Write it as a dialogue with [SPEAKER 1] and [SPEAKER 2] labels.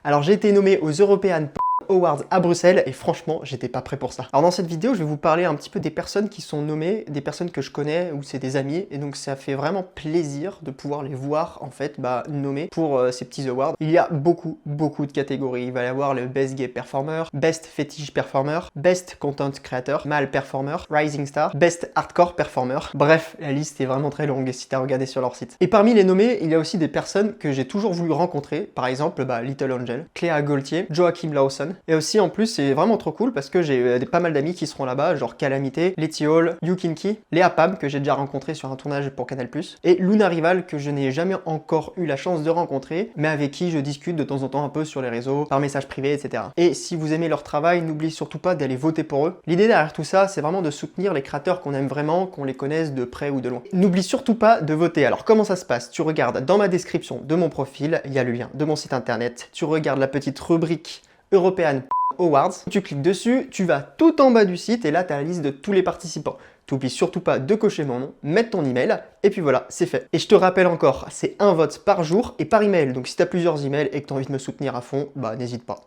[SPEAKER 1] Alors j'ai été nommé aux European Awards à Bruxelles et franchement j'étais pas prêt pour ça. Alors dans cette vidéo je vais vous parler un petit peu des personnes qui sont nommées, des personnes que je connais ou c'est des amis, et donc ça fait vraiment plaisir de pouvoir les voir en fait nommés pour ces petits awards. Il y a beaucoup de catégories. Il va y avoir le Best Gay Performer, Best Fetish Performer, Best Content Creator, Male Performer, Rising Star, Best Hardcore Performer. Bref, la liste est vraiment très longue si t'as regardé sur leur site. Et parmi les nommés, il y a aussi des personnes que j'ai toujours voulu rencontrer, par exemple Little Angel, Cléa Gaultier, Joachim Lawson. Et aussi en plus c'est vraiment trop cool parce que j'ai pas mal d'amis qui seront là-bas, genre Calamité, Letty Hall, Yukinki, Léa Pam que j'ai déjà rencontré sur un tournage pour Canal+, et Luna Rival que je n'ai jamais encore eu la chance de rencontrer, mais avec qui je discute de temps en temps un peu sur les réseaux, par message privé, etc. Et si vous aimez leur travail, n'oubliez surtout pas d'aller voter pour eux. L'idée derrière tout ça, c'est vraiment de soutenir les créateurs qu'on aime vraiment, qu'on les connaisse de près ou de loin. N'oublie surtout pas de voter. Alors comment ça se passe? Tu regardes dans ma description de mon profil, il y a le lien de mon site internet, tu regardes la petite rubrique European Awards, tu cliques dessus, tu vas tout en bas du site et là tu as la liste de tous les participants. T'oublies surtout pas de cocher mon nom, mettre ton email, et puis voilà, c'est fait. Et je te rappelle encore, c'est un vote par jour et par email, donc si tu as plusieurs emails et que tu as envie de me soutenir à fond, n'hésite pas.